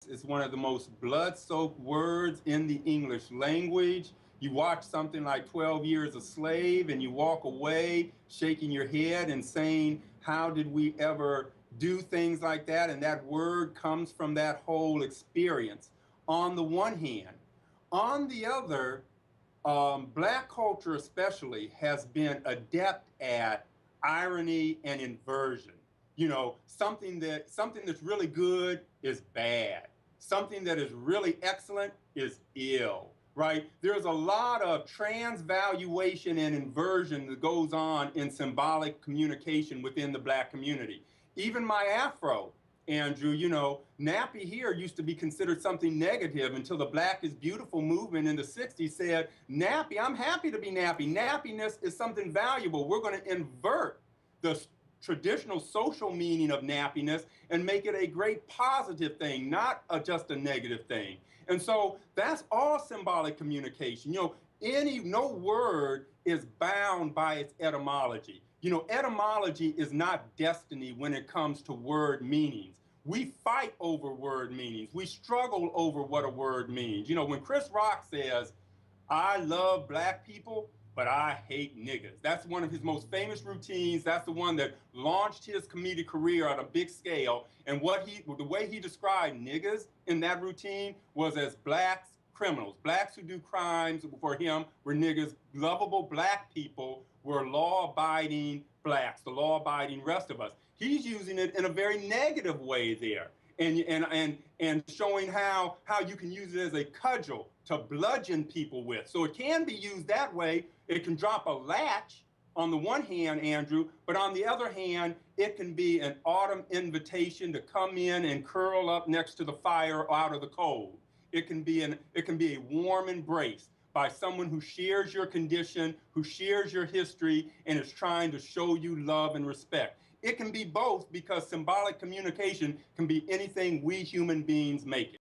It's one of the most blood-soaked words in the English language. You watch something like 12 Years a Slave and you walk away shaking your head and saying, how did we ever do things like that? And that word comes from that whole experience on the one hand. On the other, Black culture especially has been adept at irony and inversion. You know, something that's really good is bad. Something that is really excellent is ill, right? There's a lot of transvaluation and inversion that goes on in symbolic communication within the Black community. Even my Afro, Andrew, you know, nappy here used to be considered something negative until the Black is Beautiful movement in the 60s said, nappy, I'm happy to be nappy. Nappiness is something valuable. We're going to invert the traditional social meaning of nappiness and make it a great positive thing, not just a negative thing. And so that's all symbolic communication. You know, no word is bound by its etymology. You know, etymology is not destiny when it comes to word meanings. We fight over word meanings. We struggle over what a word means. You know, when Chris Rock says, I love Black people, but I hate niggas. That's one of his most famous routines. That's the one that launched his comedic career on a big scale. And the way he described niggas in that routine was as Blacks criminals. Blacks who do crimes for him were niggas. Lovable Black people were law-abiding Blacks, the law-abiding rest of us. He's using it in a very negative way there. And showing how you can use it as a cudgel to bludgeon people with. So it can be used that way. It can drop a latch on the one hand, Andrew, but on the other hand, it can be an autumn invitation to come in and curl up next to the fire out of the cold. It can be a warm embrace by someone who shares your condition, who shares your history, and is trying to show you love and respect. It can be both because symbolic communication can be anything we human beings make it.